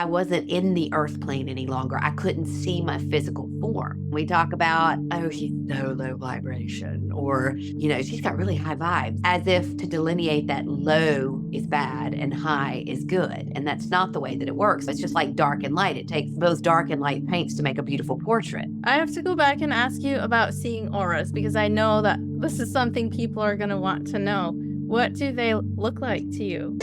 I wasn't in the earth plane any longer. I couldn't see my physical form. We talk about, oh, she's so low vibration, or, she's got really high vibes, as if to delineate that low is bad and high is good. And that's not the way that it works. It's just like dark and light. It takes both dark and light paints to make a beautiful portrait. I have to go back and ask you about seeing auras because I know that this is something people are going to want to know. What do they look like to you?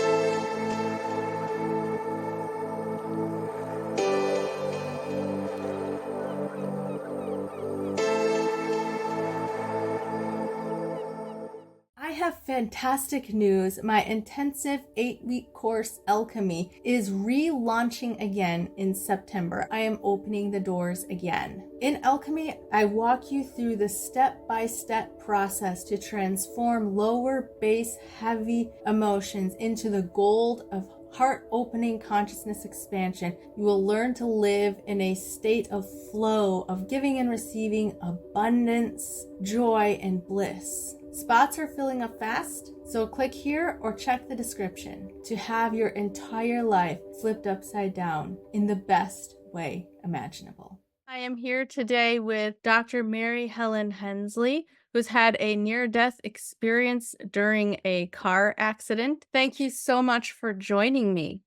I have fantastic news. My intensive 8-week course, Alchemy, is relaunching again in September. I am opening the doors again. In Alchemy, I walk you through the step-by-step process to transform lower base heavy emotions into the gold of heart-opening consciousness expansion. You will learn to live in a state of flow, of giving and receiving abundance, joy, and bliss. Spots are filling up fast, so click here or check the description to have your entire life flipped upside down in the best way imaginable. I am here today with Dr. Mary Helen Hensley, who's had a near-death experience during a car accident. Thank you so much for joining me.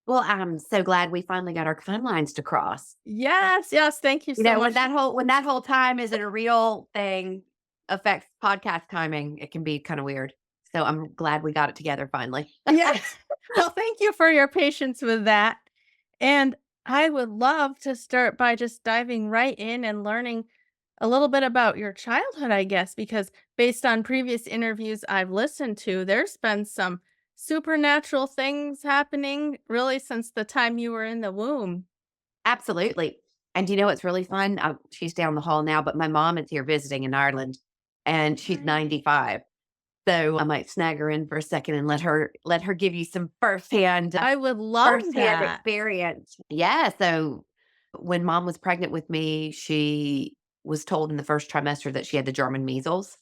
Well, I'm so glad we finally got our timelines to cross. Yes, yes, thank you so When much. that whole time isn't a real thing affects podcast timing, it can be kind of weird. So I'm glad we got it together finally. Yes. Well, thank you for your patience with that. And I would love to start by just diving right in and learning a little bit about your childhood, I guess, because based on previous interviews I've listened to, there's been some supernatural things happening really since the time you were in the womb. Absolutely. And what's really fun? She's down the hall now, but my mom is here visiting in Ireland, and she's Nice. 95. So I might snag her in for a second and let her give you some I would love firsthand that. experience. Yeah. So when mom was pregnant with me, she was told in the first trimester that she had the German measles.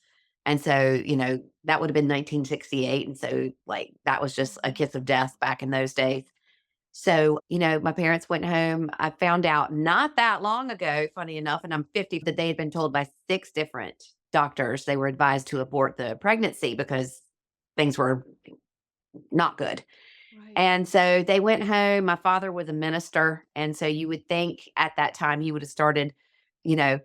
And so, that would have been 1968. And so, like, that was just a kiss of death back in those days. So, my parents went home. I found out not that long ago, funny enough, and I'm 50, that they had been told by 6 different doctors they were advised to abort the pregnancy because things were not good. Right. And so they went home. My father was a minister. And so you would think at that time he would have started, you know,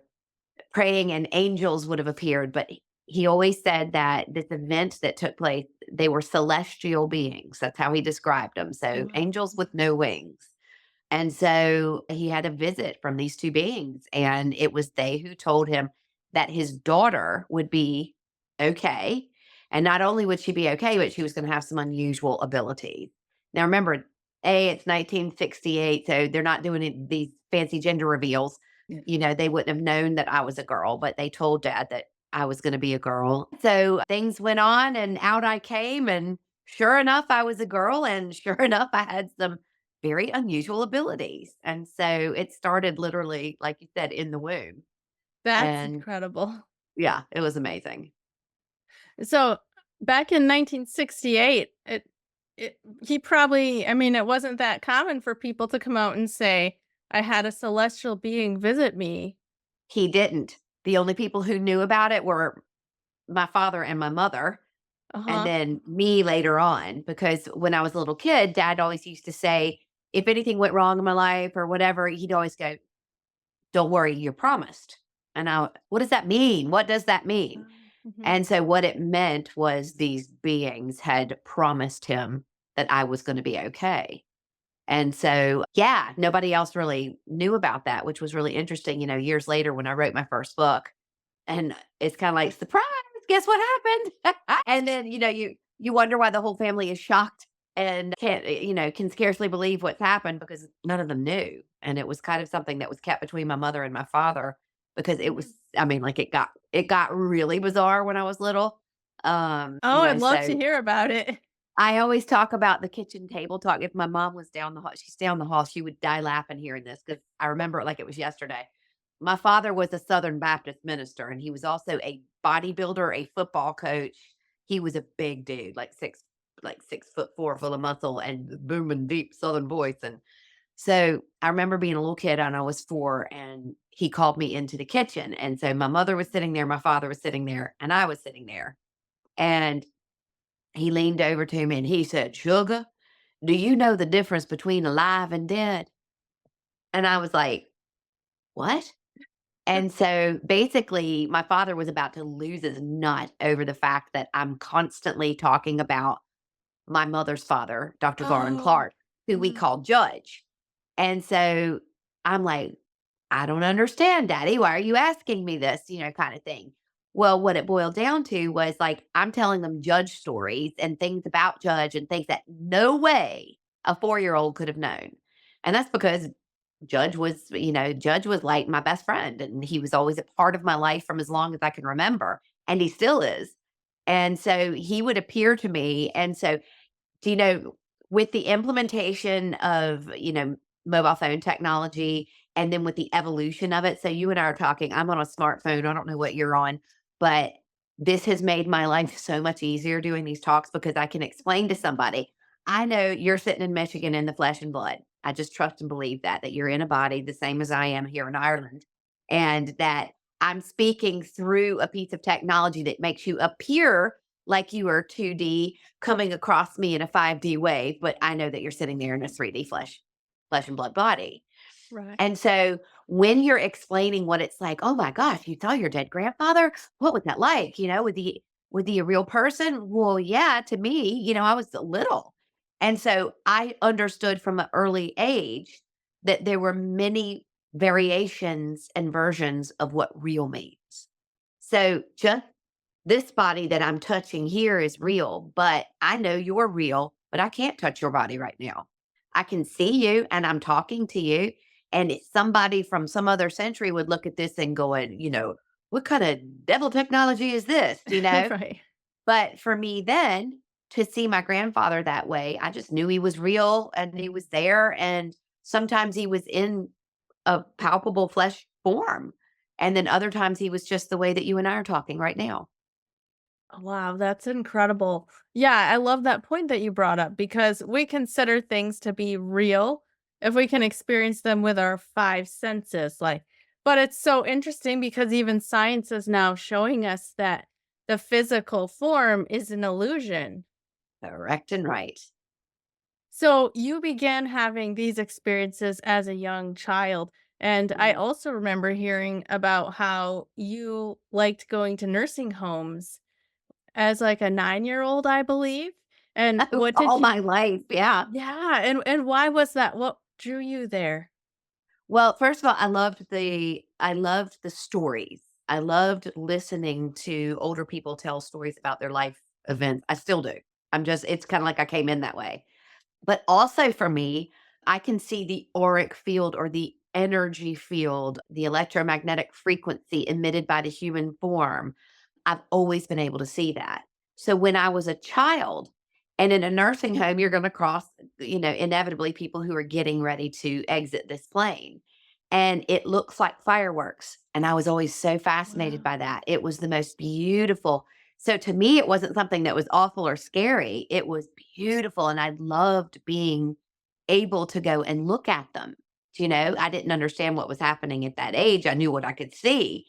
praying and angels would have appeared. But he always said that this event that took place, they were celestial beings. That's how he described them. So Wow. angels with no wings. And so he had a visit from these 2 beings. And it was they who told him that his daughter would be okay. And not only would she be okay, but she was going to have some unusual abilities. Now, remember, it's 1968, so they're not doing these fancy gender reveals. Yeah. They wouldn't have known that I was a girl, but they told dad that I was going to be a girl. So things went on, and out I came. And sure enough, I was a girl. And sure enough, I had some very unusual abilities. And so it started literally, like you said, in the womb. That's And incredible. yeah, it was amazing. So back in 1968, he probably, I mean, it wasn't that common for people to come out and say, I had a celestial being visit me. He didn't. The only people who knew about it were my father and my mother, and Uh-huh. then me later on, because when I was a little kid, dad always used to say, if anything went wrong in my life or whatever, he'd always go, don't worry, you're promised. And what does that mean? What does that mean? Mhm. And so what it meant was these beings had promised him that I was going to be okay. And so, yeah, nobody else really knew about that, which was really interesting, years later when I wrote my first book. And it's kind of like, surprise, guess what happened? And then, you wonder why the whole family is shocked and can scarcely believe what's happened because none of them knew. And it was kind of something that was kept between my mother and my father because it was, I mean, like it got really bizarre when I was little. Oh, I'd love to So hear about it. I always talk about the kitchen table talk. If my mom was down the hall, she's down the hall, she would die laughing hearing this because I remember it like it was yesterday. My father was a Southern Baptist minister, and he was also a bodybuilder, a football coach. He was a big dude, like 6'4", full of muscle and booming deep Southern voice. And So I remember being a little kid and I was 4 and he called me into the kitchen. And so my mother was sitting there, my father was sitting there, and I was sitting there. And he leaned over to me and he said, "Sugar, do you know the difference between alive and dead?" And I was like, "What?" And so basically, my father was about to lose his nut over the fact that I'm constantly talking about my mother's father, Dr. Garland Oh. Clark, who we Mhm. called Judge. And so I'm like, "I don't understand, Daddy. Why are you asking me this?" Kind of thing. Well, what it boiled down to was like, I'm telling them Judge stories and things about Judge and things that no way a 4-year-old could have known. And that's because Judge was like my best friend and he was always a part of my life from as long as I can remember. And he still is. And so he would appear to me. And so do you know, with the implementation of, mobile phone technology and then with the evolution of it, so you and I are talking, I'm on a smartphone, I don't know what you're on, but this has made my life so much easier doing these talks because I can explain to somebody, I know you're sitting in Michigan in the flesh and blood. I just trust and believe that you're in a body the same as I am here in Ireland, and that I'm speaking through a piece of technology that makes you appear like you are 2D coming across me in a 5D way, but I know that you're sitting there in a 3D flesh and blood body. Right. And so when you're explaining what it's like, "Oh my gosh, you saw your dead grandfather? What was that like? Was he a real person?" Well, yeah, to me, I was little. And so I understood from an early age that there were many variations and versions of what real means. So just this body that I'm touching here is real, but I know you're real, but I can't touch your body right now. I can see you and I'm talking to you. And somebody from some other century would look at this and going, what kind of devil technology is this? Right. But for me then to see my grandfather that way, I just knew he was real and he was there. And sometimes he was in a palpable flesh form. And then other times he was just the way that you and I are talking right now. Wow, that's incredible. Yeah, I love that point that you brought up because we consider things to be real if we can experience them with our five senses. But it's so interesting because even science is now showing us that the physical form is an illusion. Correct and right. So you began having these experiences as a young child. And I Mhm. also remember hearing about how you liked going to nursing homes as, like, a 9-year-old, I believe? And Oh, what did all you my life, yeah. Yeah, and why was that? What drew you there? Well, first of all, I loved the stories. I loved listening to older people tell stories about their life events. I still do. It's kinda like I came in that way. But also for me, I can see the auric field or the energy field, the electromagnetic frequency emitted by the human form. I've always been able to see that. So when I was a child and in a nursing home, you're going to cross, inevitably people who are getting ready to exit this plane. And it looks like fireworks. And I was always so fascinated Wow. by that. It was the most beautiful. So to me, it wasn't something that was awful or scary. It was beautiful. And I loved being able to go and look at them. I didn't understand what was happening at that age. I knew what I could see,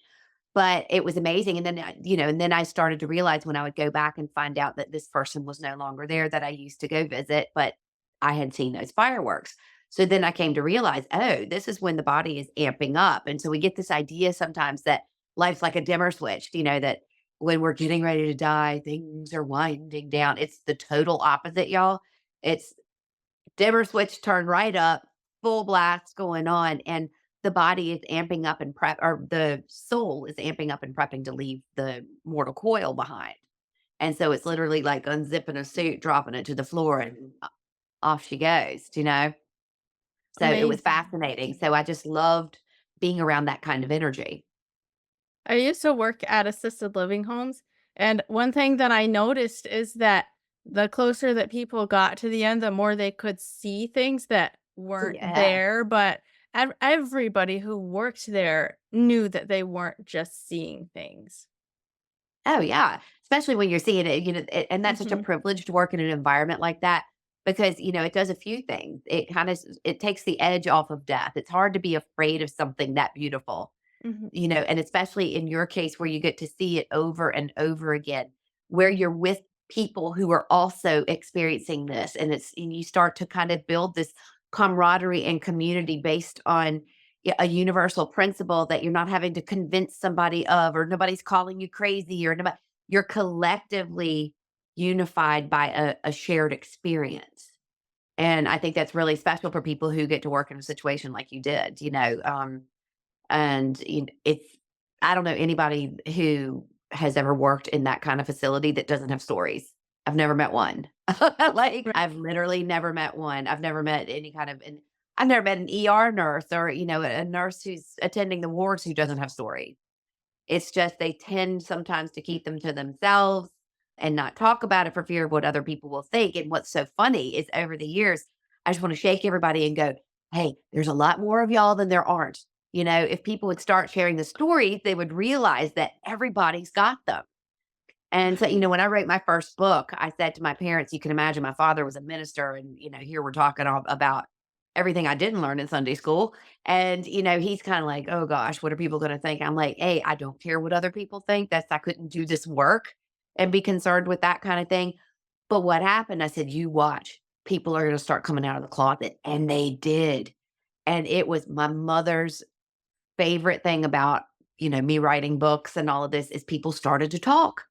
but it was amazing, and then I started to realize when I would go back and find out that this person was no longer there that I used to go visit, but I had seen those fireworks. So then I came to realize, oh, this is when the body is amping up, and so we get this idea sometimes that life's like a dimmer switch, that when we're getting ready to die, things are winding down. It's the total opposite, y'all. It's dimmer switch turned right up, full blast going on, and the body is amping up and or the soul is amping up and prepping to leave the mortal coil behind. And so it's literally like unzipping a suit, dropping it to the floor, and off she goes. So it was Amazing. fascinating. So I just loved being around that kind of energy. I used to work at assisted living homes, and one thing that I noticed is that the closer that people got to the end, the more they could see things that weren't Yeah. there, but everybody who worked there knew that they weren't just seeing things. Oh, yeah. Especially when you're seeing it, and that's such a Mhm. privilege to work in an environment like that. because, it does a few things. It takes the edge off of death. It's hard to be afraid of something that beautiful, Mhm. and especially in your case where you get to see it over and over again, where you're with people who are also experiencing this. And you start to kind of build this camaraderie and community based on a universal principle that you're not having to convince somebody of, or nobody's calling you crazy, or nobody, you're collectively unified by a shared experience. And I think that's really special for people who get to work in a situation like you did, and it's, I don't know anybody who has ever worked in that kind of facility that doesn't have stories. I've never met one. Like, Right. I've literally never met one. I've never met any kind of, and I've never met an ER nurse, or, a nurse who's attending the wards who doesn't have stories. It's just they tend sometimes to keep them to themselves and not talk about it for fear of what other people will think. And what's so funny is over the years, I just want to shake everybody and go, hey, there's a lot more of y'all than there aren't. If people would start sharing the stories, they would realize that everybody's got them. And so, Right. when I wrote my first book, I said to my parents, you can imagine my father was a minister. And, here we're talking about everything I didn't learn in Sunday school. And, he's kind of like, oh gosh, what are people going to think? I'm like, hey, I don't care what other people think. I couldn't do this work and be concerned with that kind of thing. But what happened, I said, you watch, people are going to start coming out of the closet. And they did. And it was my mother's favorite thing about, me writing books and all of this is people started to talk,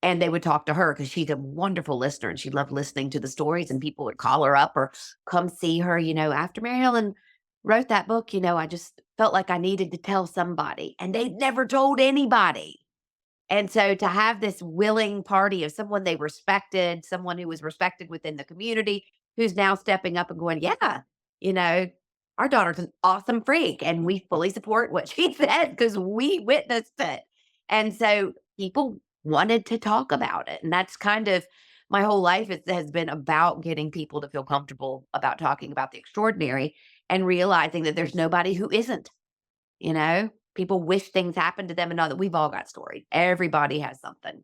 and they would talk to her because she's a wonderful listener and she loved listening to the stories, and people would call her up or come see her, after Mary Helen wrote that book, I just felt like I needed to tell somebody, and they never told anybody. And so to have this willing party of someone they respected, someone who was respected within the community, who's now stepping up and going, yeah, you know, our daughter's an awesome freak and we fully support what she said because we witnessed it. And so people wanted to talk about it. And that's kind of my whole life has been about getting people to feel comfortable about talking about the extraordinary and realizing that there's nobody who isn't. People wish things happened to them and know that we've all got stories. Everybody has something.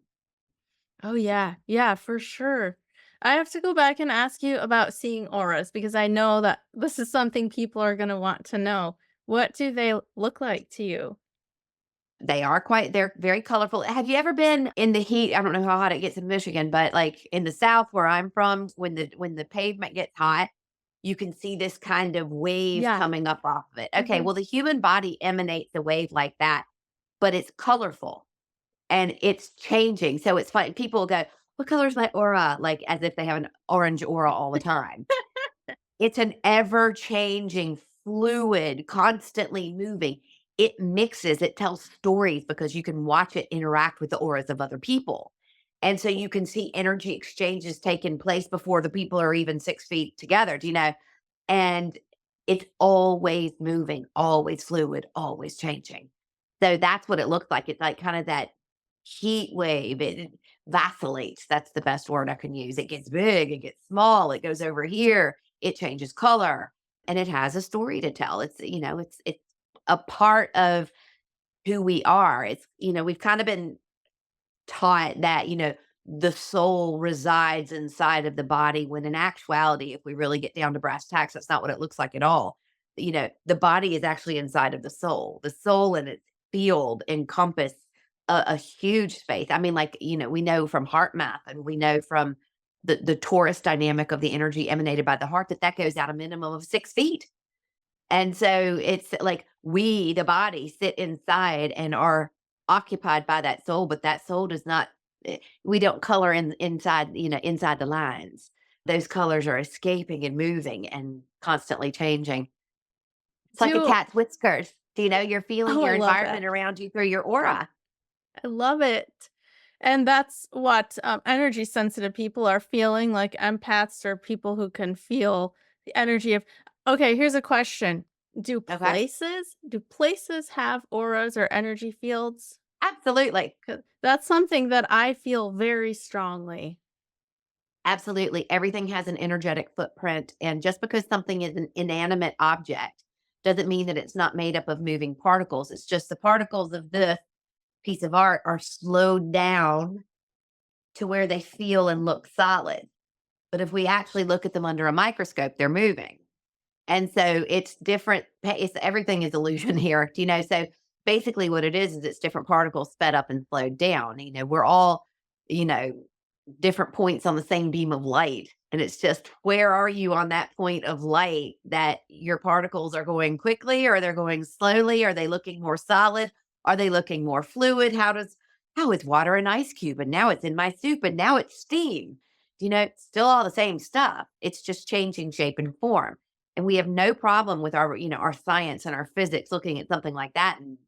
Oh, yeah. Yeah, for sure. I have to go back and ask you about seeing auras because I know that this is something people are gonna want to know. What do they look like to you? They're very colorful. Have you ever been in the heat? I don't know how hot it gets in Michigan, but like in the South where I'm from, when the pavement gets hot, you can see this kind of wave Yeah. coming up off of it. Okay, Mhm. well, the human body emanates a wave like that, but it's colorful and it's changing. So it's fun. People go, what color is my aura? Like as if they have an orange aura all the time. It's an ever changing fluid, constantly moving. It mixes, it tells stories because you can watch it interact with the auras of other people. And so you can see energy exchanges taking place before the people are even 6 feet together, And it's always moving, always fluid, always changing. So that's what it looks like. It's like kind of that heat wave. It vacillates. That's the best word I can use. It gets big, it gets small, it goes over here, it changes color, and it has a story to tell. It's a part of who we are. We've kind of been taught that, the soul resides inside of the body when in actuality, if we really get down to brass tacks, that's not what it looks like at all. The body is actually inside of the soul. The soul and its field encompass a huge space. I mean, like, we know from heart math and we know from the torus dynamic of the energy emanated by the heart that goes out a minimum of 6 feet. And so it's like we, the body, sit inside and are occupied by that soul, but that soul does not, we don't color inside the lines. Those colors are escaping and moving and constantly changing. It's like a Do cat's whiskers. You're feeling Oh, I your love that. environment around you through your aura. I love it. And that's what, energy sensitive people are feeling, like empaths or people who can feel the energy of Okay, here's a question. Okay. Do places have auras or energy fields? Absolutely. 'Cause that's something that I feel very strongly. Absolutely. Everything has an energetic footprint. And just because something is an inanimate object doesn't mean that it's not made up of moving particles. It's just the particles of this piece of art are slowed down to where they feel and look solid. But if we actually look at them under a microscope, they're moving. And so it's different. It's everything is illusion here, So basically, what it is it's different particles sped up and slowed down. We're all, you know, different points on the same beam of light. And it's just where are you on that point of light that your particles are going quickly or they're going slowly? Are they looking more solid? Are they looking more fluid? How is water an ice cube? And now it's in my soup and now it's steam. It's still all the same stuff. It's just changing shape and form. And we have no problem with our science and our physics looking at something like that. And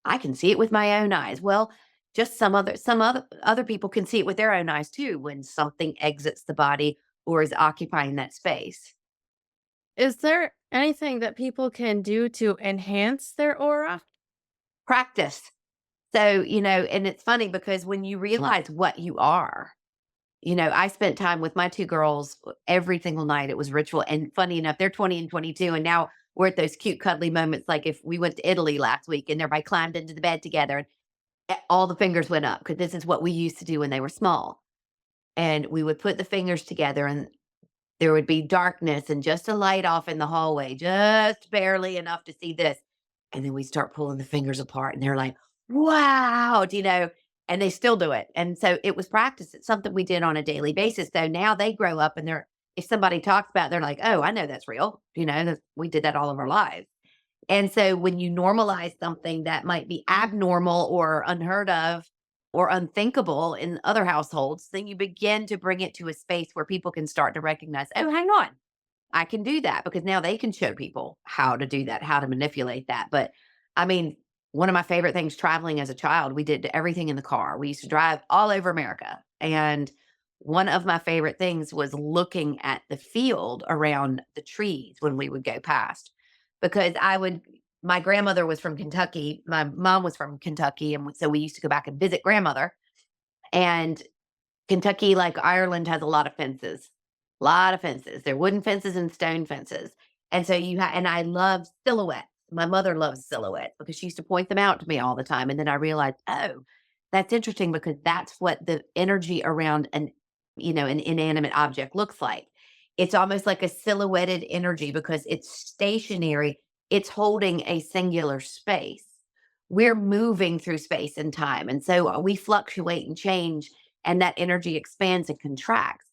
I can see it with my own eyes. Well, just some other people can see it with their own eyes too when something exits the body or is occupying that space. Is there anything that people can do to enhance their aura? Practice. So, and it's funny because when you realize what you are, I spent time with my 2 girls every single night. It was ritual, and funny enough, they're 20 and 22, and now we're at those cute cuddly moments, like if we went to Italy last week and everybody climbed into the bed together and all the fingers went up because this is what we used to do when they were small. And we would put the fingers together and there would be darkness and just a light off in the hallway, just barely enough to see this. And then we start pulling the fingers apart and they're like, wow, and they still do it. And so it was practice. It's something we did on a daily basis. So now they grow up and if somebody talks about it, they're like, oh, I know that's real. We did that all of our lives. And so when you normalize something that might be abnormal or unheard of or unthinkable in other households, then you begin to bring it to a space where people can start to recognize, oh, hang on, I can do that because now they can show people how to do that, how to manipulate that. But I mean, one of my favorite things traveling as a child, we did everything in the car. We used to drive all over America. And one of my favorite things was looking at the field around the trees when we would go past because my grandmother was from Kentucky. My mom was from Kentucky. And so we used to go back and visit grandmother. And Kentucky, like Ireland, has a lot of fences. A lot of fences. They're wooden fences and stone fences. And so and I love silhouettes. My mother loves silhouettes because she used to point them out to me all the time. And then I realized, oh, that's interesting because that's what the energy around an inanimate object looks like. It's almost like a silhouetted energy because it's stationary. It's holding a singular space. We're moving through space and time. And so we fluctuate and change and that energy expands and contracts.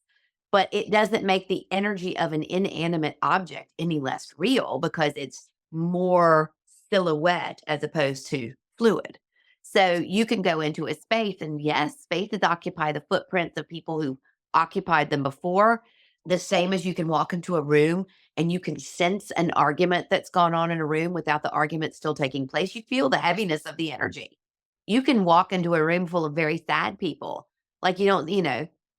But it doesn't make the energy of an inanimate object any less real because it's more silhouette as opposed to fluid. So you can go into a space, and yes, spaces occupy the footprints of people who occupied them before, the same as you can walk into a room and you can sense an argument that's gone on in a room without the argument still taking place. You feel the heaviness of the energy. You can walk into a room full of very sad people. Like you don't,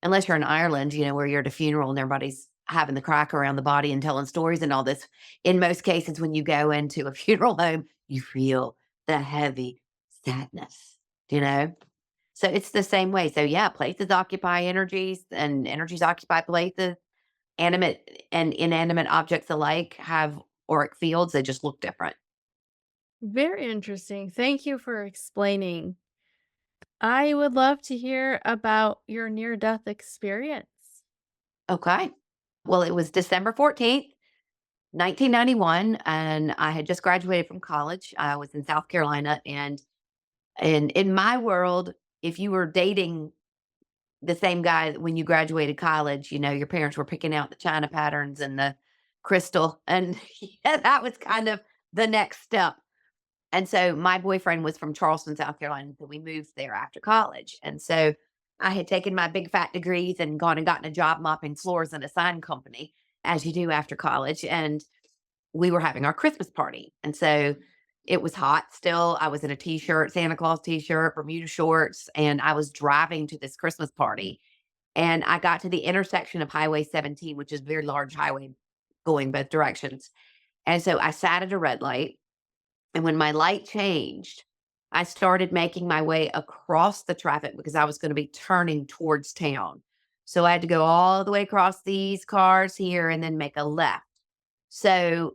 unless you're in Ireland, where you're at a funeral and everybody's having the crack around the body and telling stories and all this. In most cases, when you go into a funeral home, you feel the heavy sadness, you know? So it's the same way. So yeah, places occupy energies and energies occupy places. Animate and inanimate objects alike have auric fields. They just look different. Very interesting. Thank you for explaining. I would love to hear about your near death experience. Okay. Well, it was December 14th, 1991, and I had just graduated from college. I was in South Carolina, and in my world, if you were dating the same guy when you graduated college, your parents were picking out the china patterns and the crystal, and yeah, that was kind of the next step. And so my boyfriend was from Charleston, South Carolina, so we moved there after college. And so I had taken my big fat degrees and gone and gotten a job mopping floors in a sign company, as you do after college. And we were having our Christmas party. And so it was hot still. I was in a t-shirt, Santa Claus t-shirt, Bermuda shorts, and I was driving to this Christmas party. And I got to the intersection of Highway 17, which is a very large highway going both directions. And so I sat at a red light. And when my light changed, I started making my way across the traffic because I was going to be turning towards town. So I had to go all the way across these cars here and then make a left. So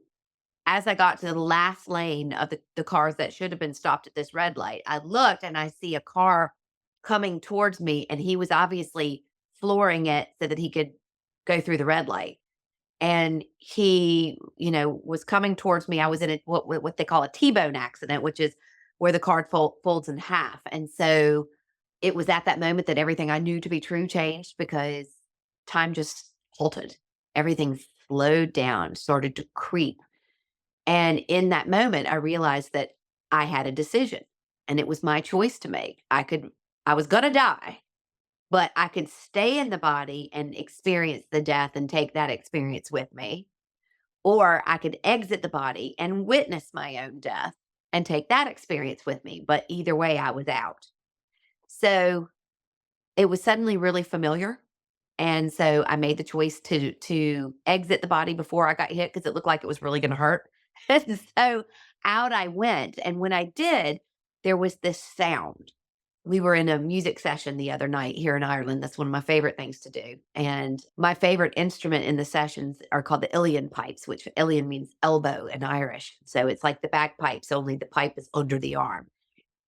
as I got to the last lane of the cars that should have been stopped at this red light, I looked and I see a car coming towards me, and he was obviously flooring it so that he could go through the red light. And he, was coming towards me. I was in what they call a T-bone accident, which is where the car folds in half. And so it was at that moment that everything I knew to be true changed because time just halted. Everything slowed down, started to creep. And in that moment, I realized that I had a decision and it was my choice to make. I was going to die, but I could stay in the body and experience the death and take that experience with me. Or I could exit the body and witness my own death and take that experience with me. But either way, I was out. So it was suddenly really familiar. And so I made the choice to exit the body before I got hit because it looked like it was really going to hurt. And so out I went. And when I did, there was this sound. We were in a music session the other night here in Ireland. That's one of my favorite things to do. And my favorite instrument in the sessions are called the Ilian pipes, which Ilian means elbow in Irish. So it's like the bagpipes, only the pipe is under the arm.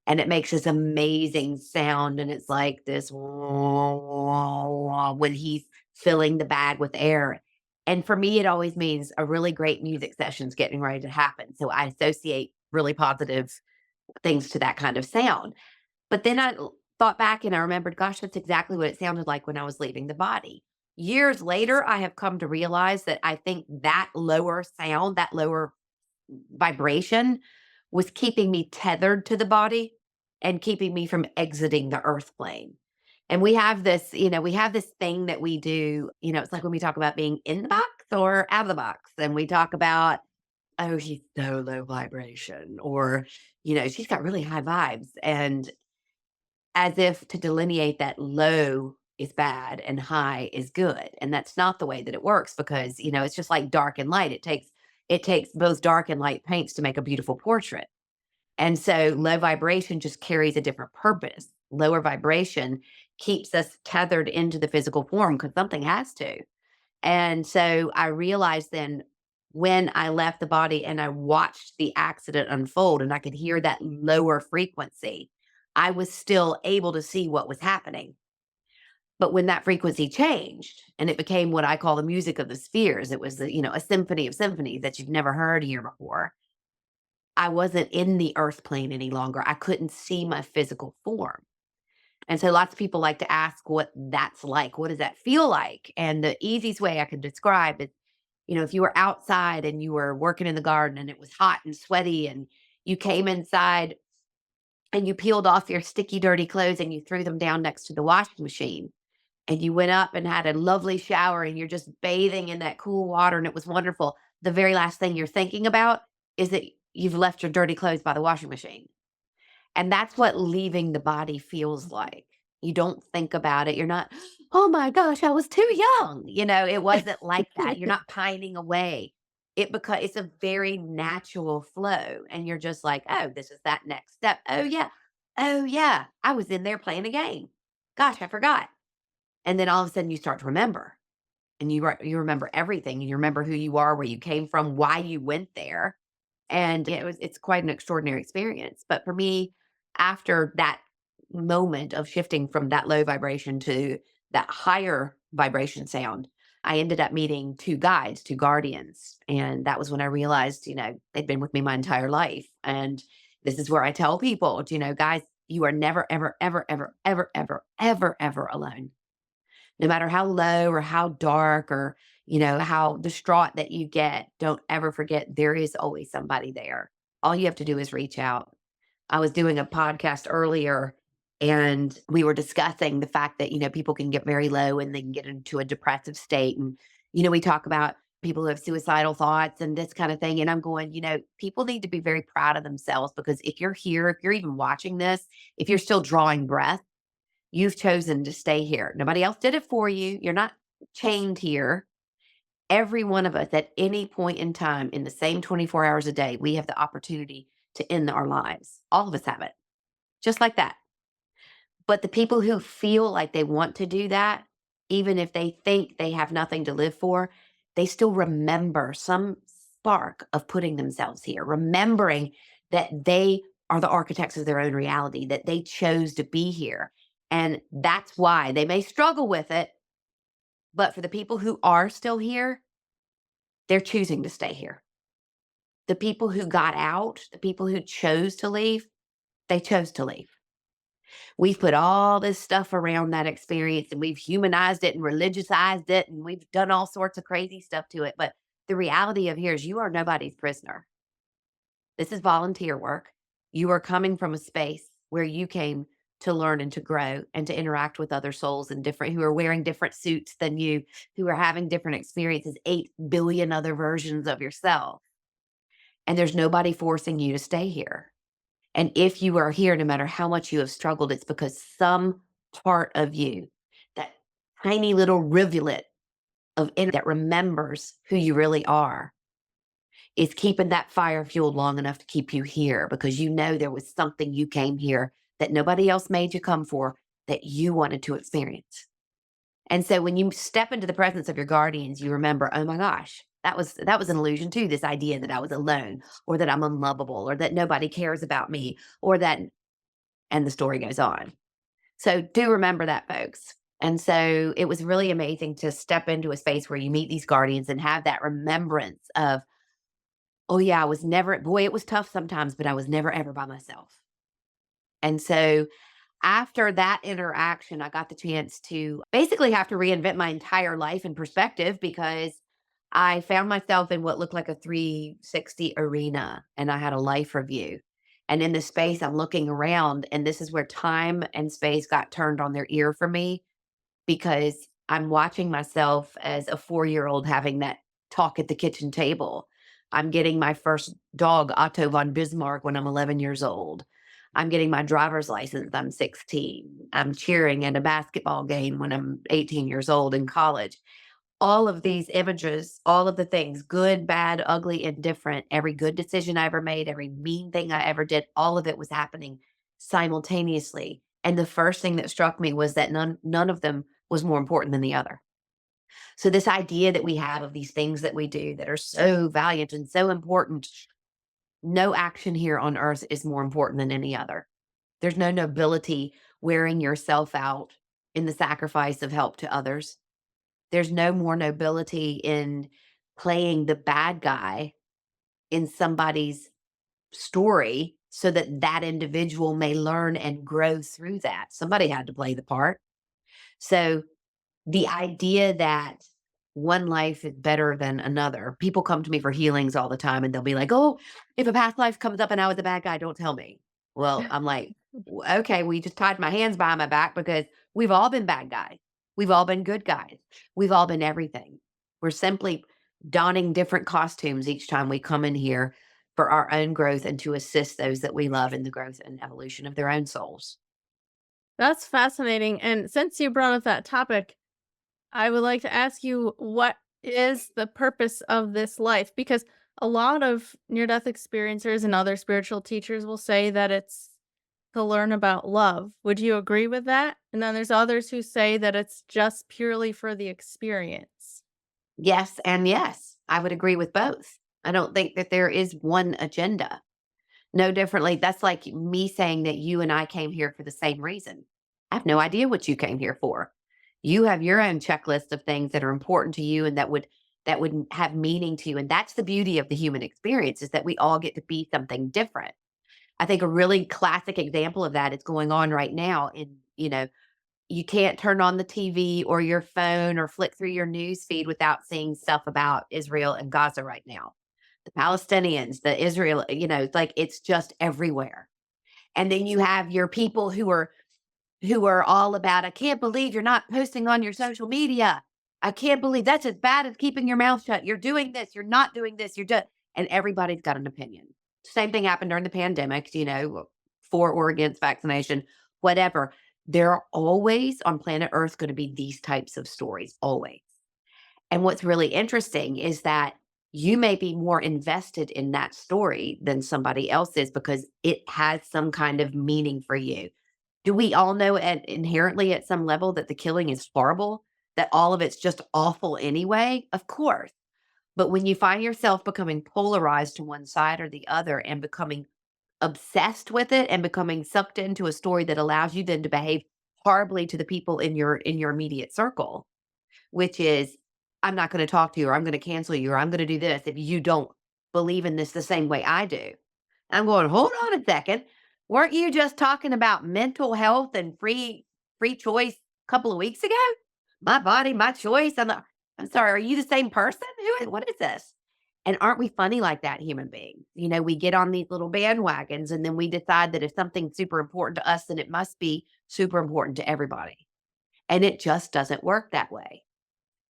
And it makes this amazing sound. And it's like this when he's filling the bag with air. And for me, it always means a really great music session's getting ready to happen. So I associate really positive things to that kind of sound. But then thought back and I remembered, gosh, that's exactly what it sounded like when I was leaving the body. Years later, I have come to realize that I think that lower sound, that lower vibration was keeping me tethered to the body and keeping me from exiting the earth plane. And we have this thing that we do, it's like when we talk about being in the box or out of the box. And we talk about, oh, she's so low vibration, or, she's got really high vibes. And as if to delineate that low is bad and high is good. And that's not the way that it works because, it's just like dark and light. It takes both dark and light paints to make a beautiful portrait. And so low vibration just carries a different purpose. Lower vibration keeps us tethered into the physical form because something has to. And so I realized then when I left the body and I watched the accident unfold and I could hear that lower frequency, I was still able to see what was happening. But when that frequency changed and it became what I call the music of the spheres, it was, a symphony of symphonies that you've never heard here before. I wasn't in the earth plane any longer. I couldn't see my physical form. And so lots of people like to ask what that's like. What does that feel like? And the easiest way I can describe is, if you were outside and you were working in the garden and it was hot and sweaty and you came inside and you peeled off your sticky, dirty clothes and you threw them down next to the washing machine and you went up and had a lovely shower and you're just bathing in that cool water and it was wonderful. The very last thing you're thinking about is that you've left your dirty clothes by the washing machine. And that's what leaving the body feels like. You don't think about it. You're not, oh my gosh, I was too young. It wasn't like that. You're not pining away. It's a very natural flow. And you're just like, oh, this is that next step. Oh yeah. Oh yeah. I was in there playing a game. Gosh, I forgot. And then all of a sudden you start to remember. And you remember everything. And you remember who you are, where you came from, why you went there. And it's quite an extraordinary experience. But for me, after that moment of shifting from that low vibration to that higher vibration sound, I ended up meeting two guides, two guardians. And that was when I realized, they'd been with me my entire life. And this is where I tell people, guys, you are never, ever, ever, ever, ever, ever, ever, ever alone. No matter how low or how dark or, how distraught that you get, don't ever forget there is always somebody there. All you have to do is reach out. I was doing a podcast earlier and we were discussing the fact that, people can get very low and they can get into a depressive state. And, we talk about people who have suicidal thoughts and this kind of thing. And I'm going, people need to be very proud of themselves because if you're here, if you're even watching this, if you're still drawing breath, you've chosen to stay here. Nobody else did it for you. You're not chained here. Every one of us at any point in time in the same 24 hours a day, we have the opportunity to end our lives. All of us have it, just like that. But the people who feel like they want to do that, even if they think they have nothing to live for, they still remember some spark of putting themselves here, remembering that they are the architects of their own reality, that they chose to be here. And that's why they may struggle with it, But for the people who are still here, they're choosing to stay here. The people who got out, the people who chose to leave, they chose to leave. We've put all this stuff around that experience and we've humanized it and religiousized it and we've done all sorts of crazy stuff to it. But the reality of here is you are nobody's prisoner. This is volunteer work. You are coming from a space where you came to learn and to grow and to interact with other souls and different who are wearing different suits than you, who are having different experiences, 8 billion other versions of yourself. And there's nobody forcing you to stay here. And if you are here, no matter how much you have struggled, it's because some part of you, that tiny little rivulet of that remembers who you really are, is keeping that fire fueled long enough to keep you here because you know there was something you came here that nobody else made you come for that you wanted to experience. And so when you step into the presence of your guardians, you remember, oh my gosh, that was an illusion too. This idea that I was alone or that I'm unlovable or that nobody cares about me or that, and the story goes on. So do remember that, folks. And so it was really amazing to step into a space where you meet these guardians and have that remembrance of, oh yeah, I was never, boy, it was tough sometimes, but I was never ever by myself. And so after that interaction, I got the chance to basically have to reinvent my entire life and perspective because I found myself in what looked like a 360 arena and I had a life review. And in this space, I'm looking around, and this is where time and space got turned on their ear for me because I'm watching myself as a 4-year-old having that talk at the kitchen table. I'm getting my first dog, Otto von Bismarck, when I'm 11 years old. I'm getting my driver's license. I'm 16. I'm cheering at a basketball game when I'm 18 years old in college. All of these images, all of the things, good, bad, ugly, indifferent, every good decision I ever made, every mean thing I ever did, all of it was happening simultaneously. And the first thing that struck me was that none of them was more important than the other. So this idea that we have of these things that we do that are so valiant and so important, no action here on earth is more important than any other. There's no nobility wearing yourself out in the sacrifice of help to others. There's no more nobility in playing the bad guy in somebody's story so that that individual may learn and grow through that. Somebody had to play the part. So the idea that one life is better than another. People come to me for healings all the time and they'll be like, "Oh, if a past life comes up and I was a bad guy, don't tell me." Well, I'm like, Okay, we just tied my hands behind my back because we've all been bad guys. We've all been good guys. We've all been everything. We're simply donning different costumes each time we come in here for our own growth and to assist those that we love in the growth and evolution of their own souls. That's fascinating. And since you brought up that topic, I would like to ask you what is the purpose of this life? Because a lot of near death experiencers and other spiritual teachers will say that it's to learn about love. Would you agree with that? And then there's others who say that it's just purely for the experience. Yes, and yes, I would agree with both. I don't think that there is one agenda. No differently, that's like me saying that you and I came here for the same reason. I have no idea what you came here for. You have your own checklist of things that are important to you and that would have meaning to you. And that's the beauty of the human experience is that we all get to be something different. I think a really classic example of that is going on right now you can't turn on the TV or your phone or flick through your news feed without seeing stuff about Israel and Gaza right now. The Palestinians, the Israel, it's like it's just everywhere. And then you have your people who are all about, I can't believe you're not posting on your social media. I can't believe that's as bad as keeping your mouth shut. You're doing this, you're not doing this, you're just, and everybody's got an opinion. Same thing happened during the pandemic, for or against vaccination, whatever. There are always on planet Earth going to be these types of stories, always. And what's really interesting is that you may be more invested in that story than somebody else is because it has some kind of meaning for you. Do we all know inherently at some level that the killing is horrible? That all of it's just awful anyway? Of course. But when you find yourself becoming polarized to one side or the other and becoming obsessed with it and becoming sucked into a story that allows you then to behave horribly to the people in your immediate circle, which is, I'm not going to talk to you, or I'm going to cancel you, or I'm going to do this if you don't believe in this the same way I do. I'm going, hold on a second. Weren't you just talking about mental health and free choice a couple of weeks ago? My body, my choice. I'm sorry, are you the same person? What is this? And aren't we funny like that, human beings? We get on these little bandwagons and then we decide that if something's super important to us, then it must be super important to everybody. And it just doesn't work that way.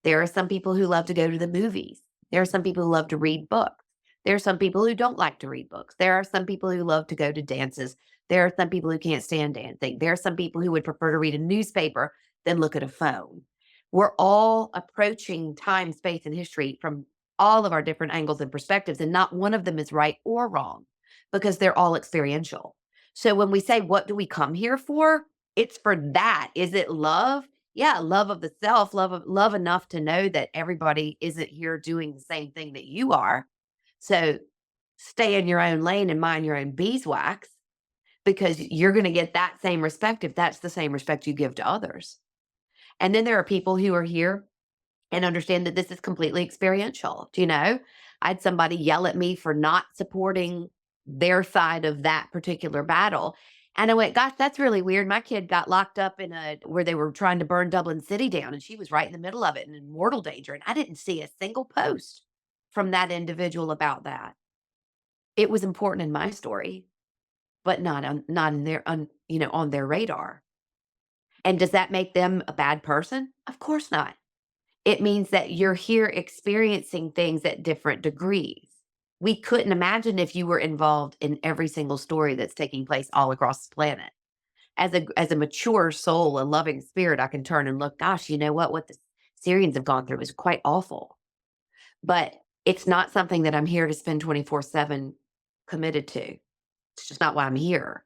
There are some people who love to go to the movies. There are some people who love to read books. There are some people who don't like to read books. There are some people who love to go to dances. There are some people who can't stand dancing. There are some people who would prefer to read a newspaper than look at a phone. We're all approaching time, space, and history from all of our different angles and perspectives, and not one of them is right or wrong because they're all experiential. So when we say, what do we come here for? It's for that. Is it love? Yeah, love of the self, love enough to know that everybody isn't here doing the same thing that you are. So stay in your own lane and mind your own beeswax because you're going to get that same respect if that's the same respect you give to others. And then there are people who are here and understand that this is completely experiential. I had somebody yell at me for not supporting their side of that particular battle. And I went, gosh, that's really weird. My kid got locked up in where they were trying to burn Dublin City down, and she was right in the middle of it and in mortal danger. And I didn't see a single post from that individual about that. It was important in my story, but not in their on their radar. And does that make them a bad person? Of course not. It means that you're here experiencing things at different degrees. We couldn't imagine if you were involved in every single story that's taking place all across the planet. As a mature soul, a loving spirit, I can turn and look, gosh, you know what the Syrians have gone through is quite awful. But it's not something that I'm here to spend 24/7 committed to. It's just not why I'm here.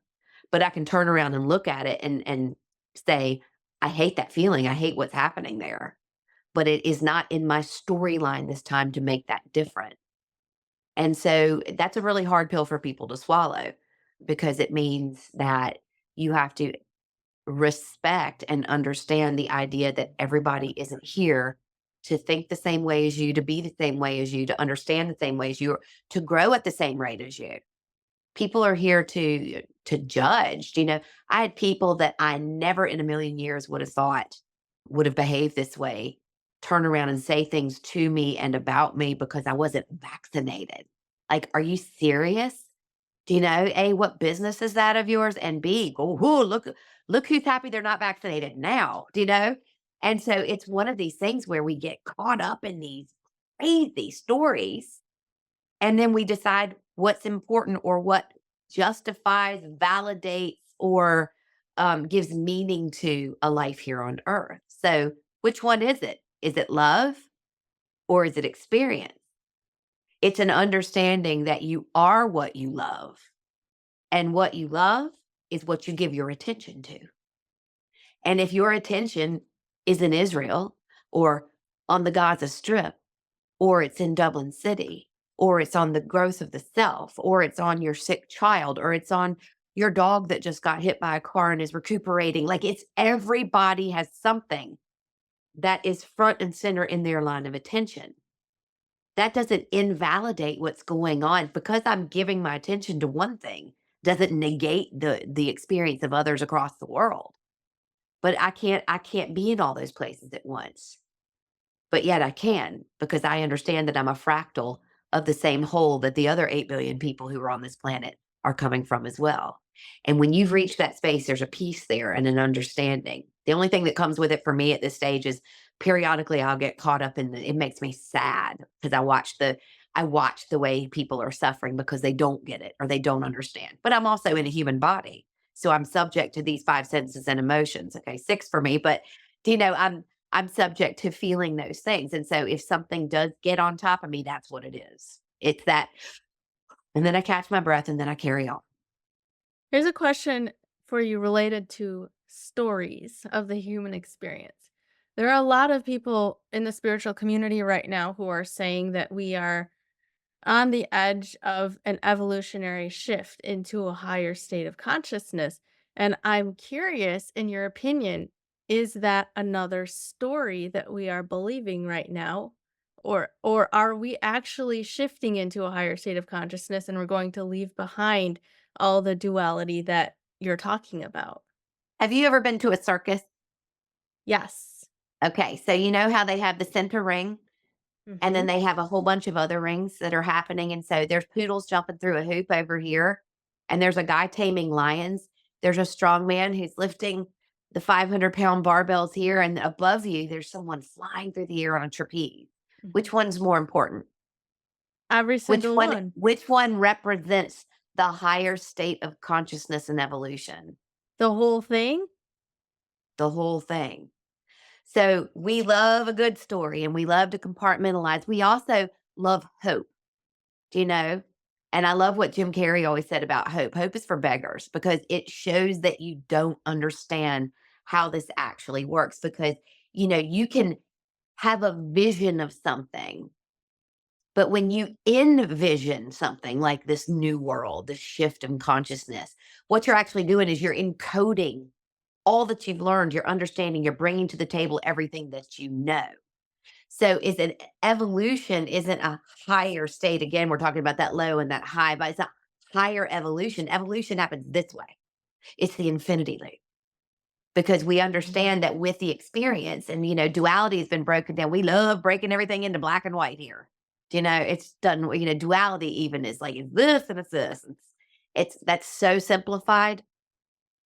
But I can turn around and look at it and say, I hate that feeling. I hate what's happening there, but it is not in my storyline this time to make that different. And so that's a really hard pill for people to swallow because it means that you have to respect and understand the idea that everybody isn't here to think the same way as you, to be the same way as you, to understand the same way as you, to grow at the same rate as you. People are here to judge. I had people that I never in a million years would have thought would have behaved this way turn around and say things to me and about me because I wasn't vaccinated. Like, are you serious? A, what business is that of yours? And B, go, whoo, look who's happy they're not vaccinated now. And so it's one of these things where we get caught up in these crazy stories and then we decide what's important or what justifies, validates, or gives meaning to a life here on earth. So, which one is it? Is it love or is it experience? It's an understanding that you are what you love, and what you love is what you give your attention to. And if your attention is in Israel or on the Gaza Strip, or it's in Dublin City, or it's on the growth of the self, or it's on your sick child, or it's on your dog that just got hit by a car and is recuperating. Like it's everybody has something that is front and center in their line of attention. That doesn't invalidate what's going on because I'm giving my attention to one thing doesn't negate the experience of others across the world. But I can't be in all those places at once. But yet I can because I understand that I'm a fractal of the same whole that the other 8 billion people who are on this planet are coming from as well. And when you've reached that space, there's a peace there and an understanding. The only thing that comes with it for me at this stage is periodically I'll get caught up in it makes me sad because I watch the way people are suffering because they don't get it or they don't understand. But I'm also in a human body. So I'm subject to these 5 senses and emotions. Okay, 6 for me, but I'm subject to feeling those things. And so if something does get on top of me, that's what it is. It's that. And then I catch my breath and then I carry on. Here's a question for you related to stories of the human experience. There are a lot of people in the spiritual community right now who are saying that we are on the edge of an evolutionary shift into a higher state of consciousness. And I'm curious, in your opinion, is that another story that we are believing right now? Or are we actually shifting into a higher state of consciousness and we're going to leave behind all the duality that you're talking about? Have you ever been to a circus? Yes. Okay, so you know how they have the center ring and then Mhm. they have a whole bunch of other rings that are happening. And so there's poodles jumping through a hoop over here, and there's a guy taming lions. There's a strong man who's lifting the 500-pound barbells here, and above you, there's someone flying through the air on a trapeze. Mhm. Which one's more important? Every single one. Which one represents the higher state of consciousness and evolution? The whole thing? The whole thing. So we love a good story and we love to compartmentalize. We also love hope, do you know? And I love what Jim Carrey always said about hope. Hope is for beggars because it shows that you don't understand how this actually works. Because, you can have a vision of something, but when you envision something like this new world, this shift in consciousness, what you're actually doing is you're encoding all that you've learned, you're understanding, you're bringing to the table everything that you know. So is an evolution isn't a higher state. Again, we're talking about that low and that high, but it's a higher evolution. Evolution happens this way. It's the infinity loop because we understand that with the experience and duality has been broken down. We love breaking everything into black and white here. It's done, duality even is like it's this and it's this. It's that's so simplified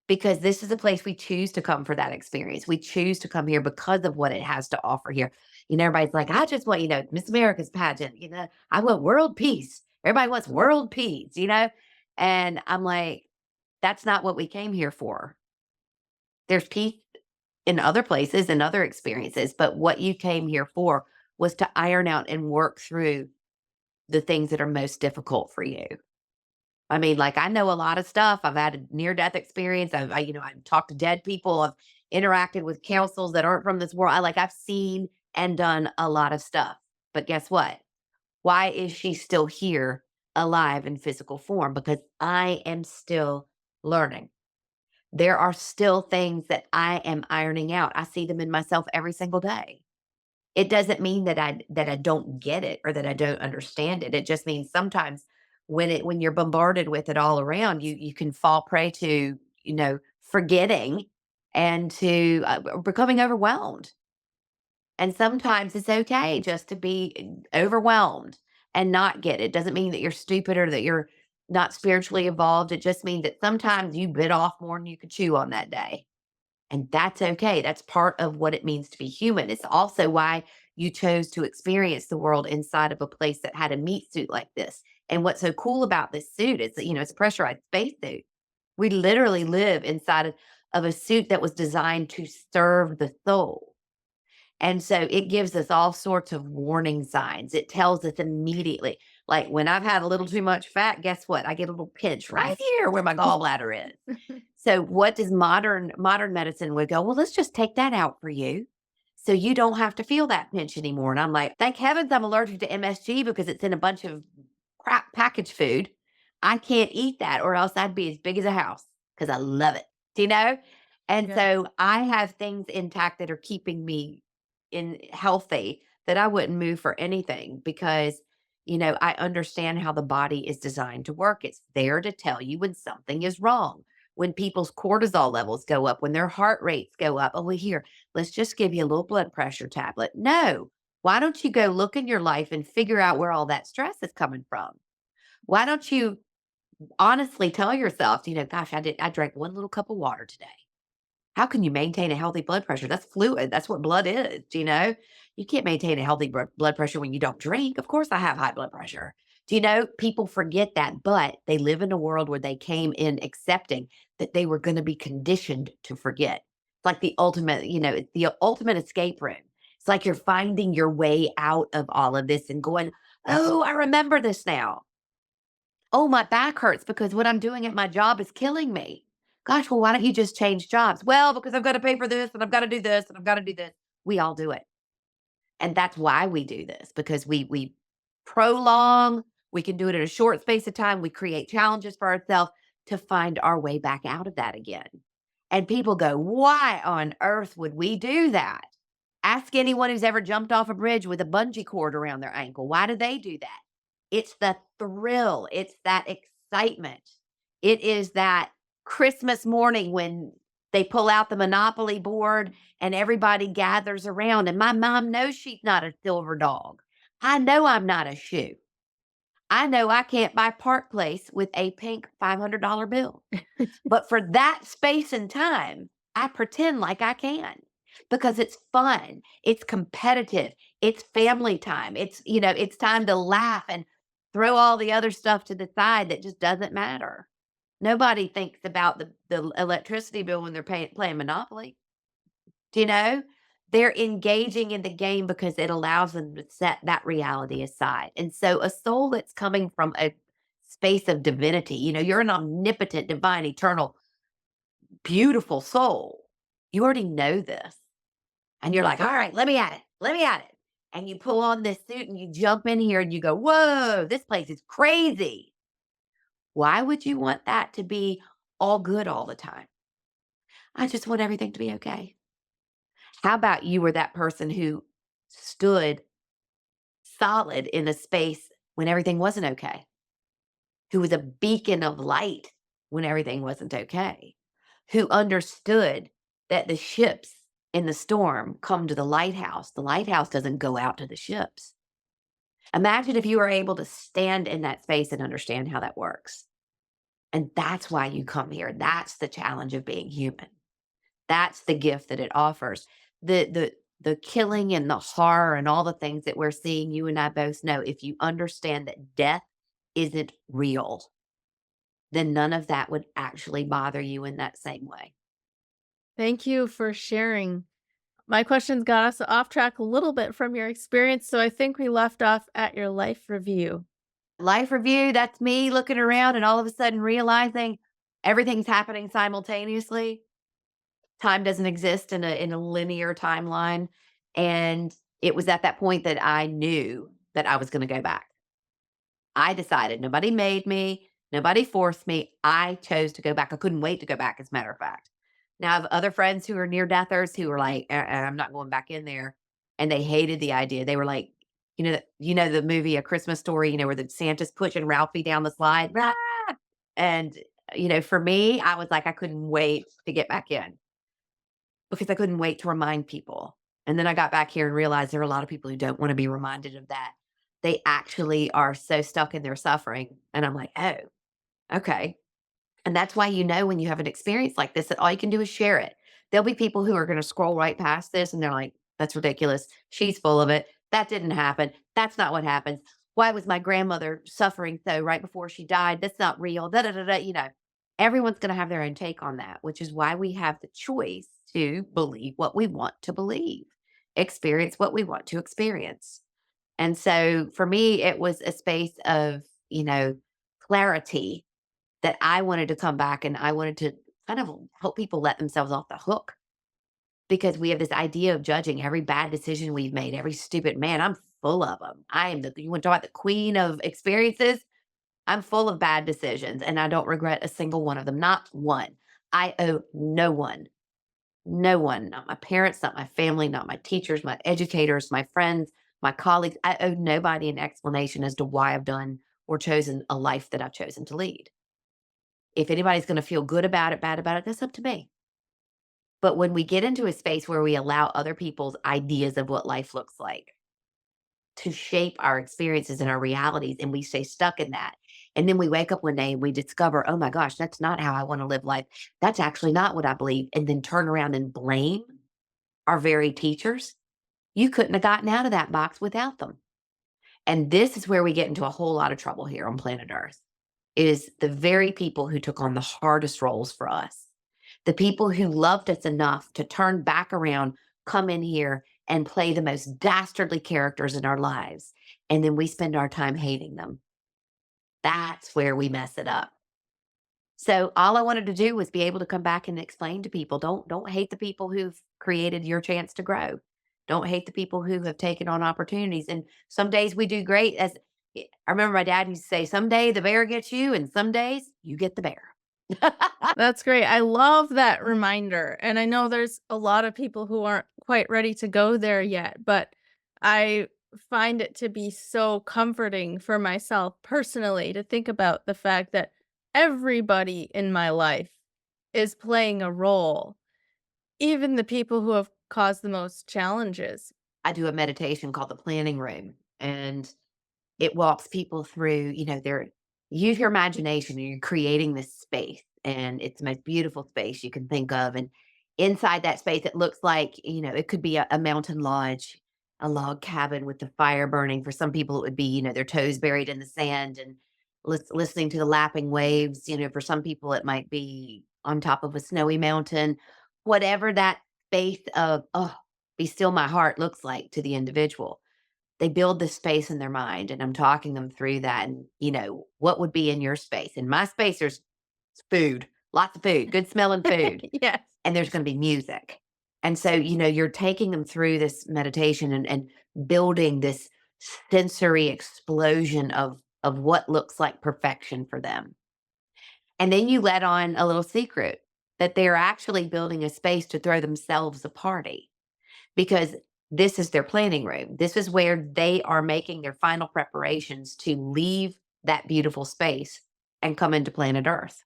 because this is a place we choose to come for that experience. We choose to come here because of what it has to offer here. Everybody's like, I just want, Miss America's pageant, I want world peace. Everybody wants world peace. And I'm like, that's not what we came here for. There's peace in other places and other experiences, but what you came here for was to iron out and work through the things that are most difficult for you. I mean, like, I know a lot of stuff. I've had a near death experience. I've talked to dead people. I've interacted with councils that aren't from this world. I've seen and done a lot of stuff. But guess what? Why is she still here alive in physical form? Because I am still learning. There are still things that I am ironing out. I see them in myself every single day. It doesn't mean that I don't get it or that I don't understand it. It just means sometimes when you're bombarded with it all around, you can fall prey to, forgetting and to becoming overwhelmed. And sometimes it's okay just to be overwhelmed and not get it. Doesn't mean that you're stupid or that you're not spiritually evolved. It just means that sometimes you bit off more than you could chew on that day. And that's okay. That's part of what it means to be human. It's also why you chose to experience the world inside of a place that had a meat suit like this. And what's so cool about this suit is that, it's a pressurized space suit. We literally live inside of a suit that was designed to serve the soul. And so it gives us all sorts of warning signs. It tells us immediately, like when I've had a little too much fat, guess what? I get a little pinch right here where my gallbladder is. So what does modern medicine would go, well, let's just take that out for you. So you don't have to feel that pinch anymore. And I'm like, thank heavens I'm allergic to MSG because it's in a bunch of crap packaged food. I can't eat that or else I'd be as big as a house because I love it. Do you know? And Yeah. so I have things intact that are keeping me in healthy that I wouldn't move for anything because I understand how the body is designed to work. It's there to tell you when something is wrong. When people's cortisol levels go up, when their heart rates go up. Oh, well, here, let's just give you a little blood pressure tablet. No. Why don't you go look in your life and figure out where all that stress is coming from? Why don't you honestly tell yourself, gosh, I drank one little cup of water today. How can you maintain a healthy blood pressure? That's fluid. That's what blood is. You can't maintain a healthy blood pressure when you don't drink. Of course, I have high blood pressure. People forget that, but they live in a world where they came in accepting that they were going to be conditioned to forget. It's like it's the ultimate escape room. It's like you're finding your way out of all of this and going, oh, I remember this now. Oh, my back hurts because what I'm doing at my job is killing me. Gosh, well, why don't you just change jobs? Well, because I've got to pay for this and I've got to do this and I've got to do this. We all do it. And that's why we do this because we prolong, we can do it in a short space of time. We create challenges for ourselves to find our way back out of that again. And people go, "Why on earth would we do that?" Ask anyone who's ever jumped off a bridge with a bungee cord around their ankle. Why do they do that? It's the thrill, it's that excitement. It is that Christmas morning when they pull out the Monopoly board and everybody gathers around. And my mom knows she's not a silver dog. I know I'm not a shoe. I know I can't buy Park Place with a pink $500 bill. But for that space and time, I pretend like I can because it's fun, it's competitive, it's family time, it's time to laugh and throw all the other stuff to the side that just doesn't matter. Nobody thinks about the electricity bill when they're playing Monopoly. Do you know? They're engaging in the game because it allows them to set that reality aside. And so a soul that's coming from a space of divinity, you're an omnipotent, divine, eternal, beautiful soul. You already know this. And you're like, all right, let me at it. Let me at it. And you pull on this suit and you jump in here and you go, whoa, this place is crazy. Why would you want that to be all good all the time? I just want everything to be okay. How about you were that person who stood solid in a space when everything wasn't okay, who was a beacon of light when everything wasn't okay, who understood that the ships in the storm come to the lighthouse. The lighthouse doesn't go out to the ships. Imagine if you were able to stand in that space and understand how that works. And that's why you come here. That's the challenge of being human. That's the gift that it offers. The killing and the horror and all the things that we're seeing, you and I both know, if you understand that death isn't real, then none of that would actually bother you in that same way. Thank you for sharing. My questions got us off track a little bit from your experience, so I think we left off at your life review. Life review, that's me looking around and all of a sudden realizing everything's happening simultaneously. Time doesn't exist in a linear timeline. And it was at that point that I knew that I was going to go back. I decided nobody made me, nobody forced me. I chose to go back. I couldn't wait to go back, as a matter of fact. Now, I have other friends who are near deathers who were like, I'm not going back in there. And they hated the idea. They were like, the movie A Christmas Story, where the Santa's pushing Ralphie down the slide. "Ah!" And, for me, I was like, I couldn't wait to get back in because I couldn't wait to remind people. And then I got back here and realized there are a lot of people who don't want to be reminded of that. They actually are so stuck in their suffering. And I'm like, oh, okay. And that's why when you have an experience like this that all you can do is share it. There'll be people who are going to scroll right past this and they're like, that's ridiculous. She's full of it. That didn't happen. That's not what happens. Why was my grandmother suffering so right before she died? That's not real. Da da da da. Everyone's going to have their own take on that, which is why we have the choice to believe what we want to believe, experience what we want to experience. And so for me, it was a space of, clarity that I wanted to come back and I wanted to kind of help people let themselves off the hook because we have this idea of judging every bad decision we've made, every stupid man. I'm full of them. You want to talk about the queen of experiences? I'm full of bad decisions and I don't regret a single one of them. Not one. I owe no one, no one, not my parents, not my family, not my teachers, my educators, my friends, my colleagues. I owe nobody an explanation as to why I've done or chosen a life that I've chosen to lead. If anybody's going to feel good about it, bad about it, that's up to me. But when we get into a space where we allow other people's ideas of what life looks like to shape our experiences and our realities, and we stay stuck in that, and then we wake up one day and we discover, oh my gosh, that's not how I want to live life. That's actually not what I believe. And then turn around and blame our very teachers. You couldn't have gotten out of that box without them. And this is where we get into a whole lot of trouble here on planet Earth. Is the very people who took on the hardest roles for us. The people who loved us enough to turn back around, come in here and play the most dastardly characters in our lives. And then we spend our time hating them. That's where we mess it up. So all I wanted to do was be able to come back and explain to people, don't hate the people who've created your chance to grow. Don't hate the people who have taken on opportunities. And some days we do great. I remember my dad used to say, someday the bear gets you and some days you get the bear. That's great. I love that reminder. And I know there's a lot of people who aren't quite ready to go there yet, but I find it to be so comforting for myself personally to think about the fact that everybody in my life is playing a role, even the people who have caused the most challenges. I do a meditation called the planning room, and it walks people through, their use your imagination and you're creating this space, and it's the most beautiful space you can think of. And inside that space, it looks like, it could be a mountain lodge, a log cabin with the fire burning. For some people, it would be, their toes buried in the sand and listening to the lapping waves. For some people, it might be on top of a snowy mountain, whatever that space of, oh, be still my heart looks like to the individual. They build this space in their mind, and I'm talking them through that. And, what would be in your space? In my space, there's food, lots of food, good smelling food, Yes. and there's going to be music. And so, you're taking them through this meditation and building this sensory explosion of what looks like perfection for them. And then you let on a little secret that they're actually building a space to throw themselves a party, because this is their planning room. This is where they are making their final preparations to leave that beautiful space and come into planet Earth.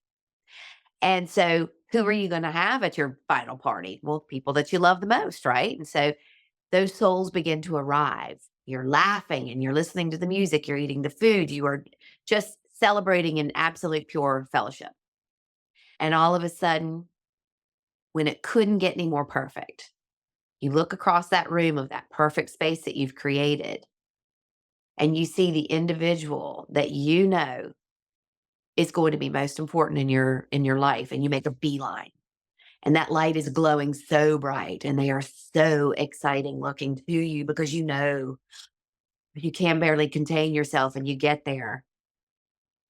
And so, who are you going to have at your final party? Well, people that you love the most, right? And so, those souls begin to arrive. You're laughing and you're listening to the music, you're eating the food, you are just celebrating in absolute pure fellowship. And all of a sudden, when it couldn't get any more perfect, you look across that room of that perfect space that you've created, and you see the individual that is going to be most important in your life, and you make a beeline. And that light is glowing so bright, and they are so exciting looking to you, because you can barely contain yourself, and you get there.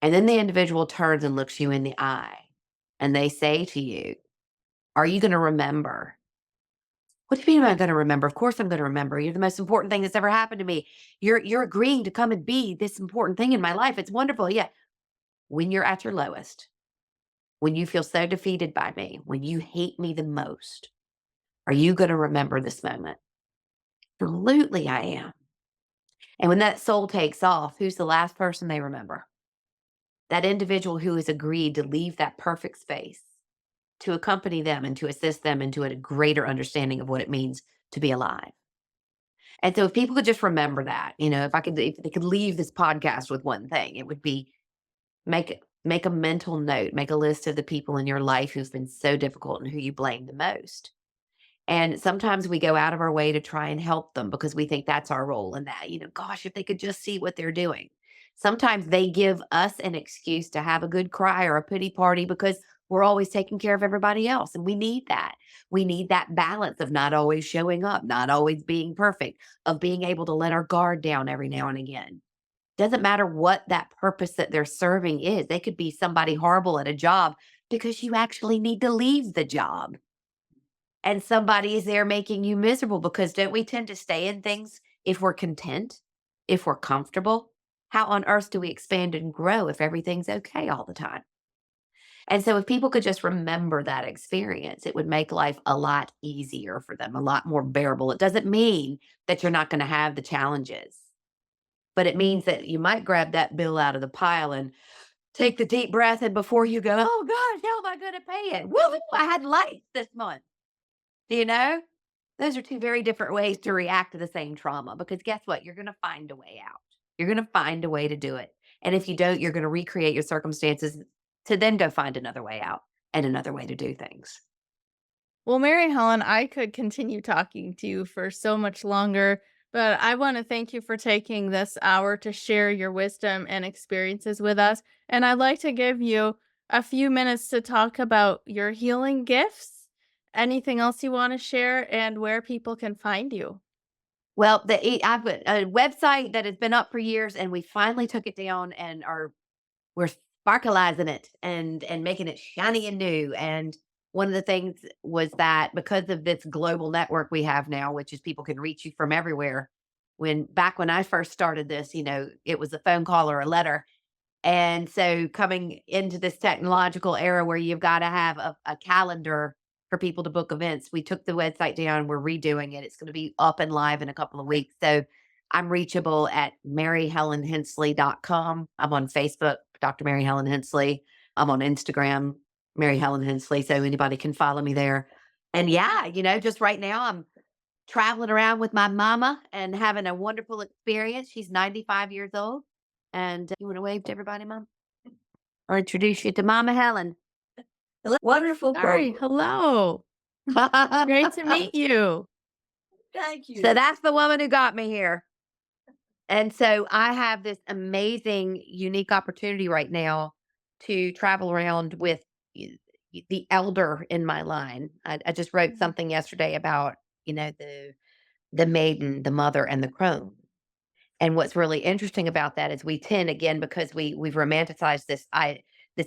And then the individual turns and looks you in the eye, and they say to you, "Are you going to remember?" What do you mean am I gonna remember? Of course I'm gonna remember. You're the most important thing that's ever happened to me. You're agreeing to come and be this important thing in my life. It's wonderful. Yeah. When you're at your lowest, when you feel so defeated by me, when you hate me the most, are you gonna remember this moment? Absolutely I am. And when that soul takes off, who's the last person they remember? That individual who has agreed to leave that perfect space to accompany them and to assist them into a greater understanding of what it means to be alive. And so if people could just remember that, if they could leave this podcast with one thing, it would be make a mental note, make a list of the people in your life who've been so difficult and who you blame the most. And sometimes we go out of our way to try and help them because we think that's our role in that. Gosh, if they could just see what they're doing. Sometimes they give us an excuse to have a good cry or a pity party because we're always taking care of everybody else. And we need that. We need that balance of not always showing up, not always being perfect, of being able to let our guard down every now and again. Doesn't matter what that purpose that they're serving is. They could be somebody horrible at a job because you actually need to leave the job, and somebody is there making you miserable, because don't we tend to stay in things if we're content, if we're comfortable? How on earth do we expand and grow if everything's okay all the time? And so if people could just remember that experience, it would make life a lot easier for them, a lot more bearable. It doesn't mean that you're not going to have the challenges, but it means that you might grab that bill out of the pile and take the deep breath. And before you go, oh gosh, how am I going to pay it? Woo, I had lights this month. You know, those are two very different ways to react to the same trauma, because guess what? You're going to find a way out. You're going to find a way to do it. And if you don't, you're going to recreate your circumstances to then go find another way out and another way to do things. Well, Mary Helen, I could continue talking to you for so much longer, but I want to thank you for taking this hour to share your wisdom and experiences with us. And I'd like to give you a few minutes to talk about your healing gifts, anything else you want to share, and where people can find you. Well, I've got a website that has been up for years, and we finally took it down and we're sparkleizing it and making it shiny and new. And one of the things was that because of this global network we have now, which is people can reach you from everywhere. When I first started this, it was a phone call or a letter. And so coming into this technological era where you've got to have a calendar for people to book events, we took the website down. We're redoing it. It's going to be up and live in a couple of weeks. So I'm reachable at maryhelenhensley.com. I'm on Facebook, Dr. Mary Helen Hensley. I'm on Instagram, Mary Helen Hensley. So anybody can follow me there. And yeah, just right now I'm traveling around with my mama and having a wonderful experience. She's 95 years old. And you want to wave to everybody, Mom? Or introduce you to Mama Helen. Wonderful Sorry. program. Hello. Great to meet you. Thank you. So that's the woman who got me here. And so I have this amazing, unique opportunity right now to travel around with the elder in my line. I just wrote something yesterday about, the maiden, the mother, and the crone. And what's really interesting about that is we tend, again, because we've romanticized this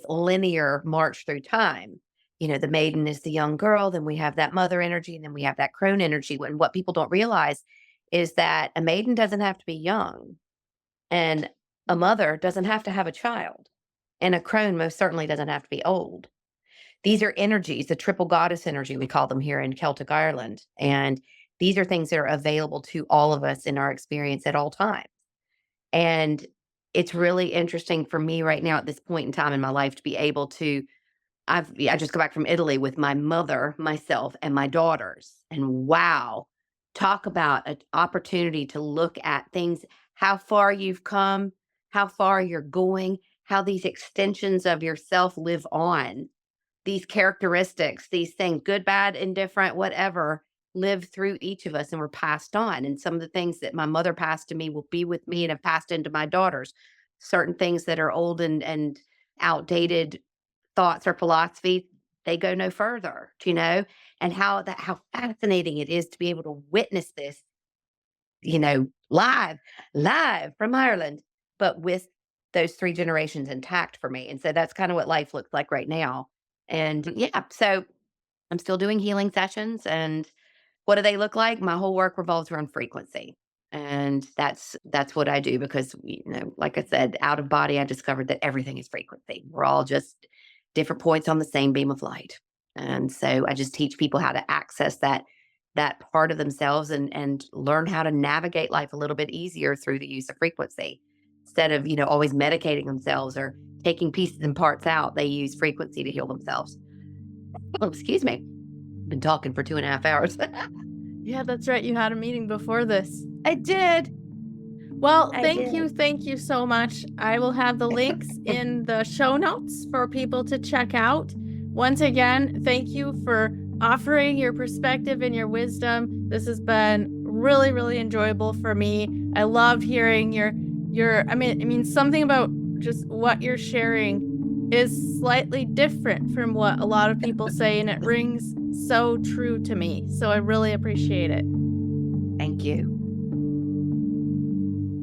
linear march through time. The maiden is the young girl, then we have that mother energy, and then we have that crone energy. And what people don't realize is that a maiden doesn't have to be young, and a mother doesn't have to have a child, and a crone most certainly doesn't have to be old. These are energies, the triple goddess energy, we call them here in Celtic Ireland. And these are things that are available to all of us in our experience at all times. And it's really interesting for me right now at this point in time in my life to be able to, I just got back from Italy with my mother, myself, and my daughters. And wow, talk about an opportunity to look at things, how far you've come, how far you're going, how these extensions of yourself live on. These characteristics, these things, good, bad, indifferent, whatever, live through each of us and were passed on. And some of the things that my mother passed to me will be with me and have passed into my daughters. Certain things that are old and outdated thoughts or philosophies, they go no further, and how fascinating it is to be able to witness this, live from Ireland, but with those 3 generations intact for me. And so that's kind of what life looks like right now. And yeah, so I'm still doing healing sessions. And what do they look like? My whole work revolves around frequency. And that's what I do because, like I said, out of body, I discovered that everything is frequency. We're all just different points on the same beam of light. And so I just teach people how to access that part of themselves and learn how to navigate life a little bit easier through the use of frequency. Instead of, always medicating themselves or taking pieces and parts out, they use frequency to heal themselves. Oh, excuse me. Been talking for 2.5 hours. Yeah, that's right. You had a meeting before this. I did. Well, thank you so much. I will have the links in the show notes for people to check out. Once again, thank you for offering your perspective and your wisdom. This has been really, really enjoyable for me. I loved hearing your I mean something about just what you're sharing is slightly different from what a lot of people say, and it rings so true to me. So I really appreciate it. Thank you.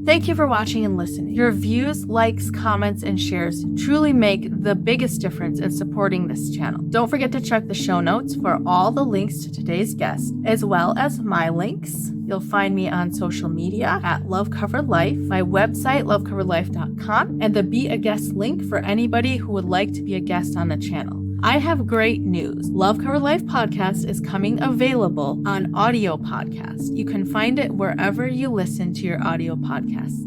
Thank you for watching and listening. Your views, likes, comments, and shares truly make the biggest difference in supporting this channel. Don't forget to check the show notes for all the links to today's guest, as well as my links. You'll find me on social media at Love Covered Life, my website, lovecoveredlife.com, and the Be a Guest link for anybody who would like to be a guest on the channel. I have great news. Love Covered Life podcast is coming available on audio podcast. You can find it wherever you listen to your audio podcasts.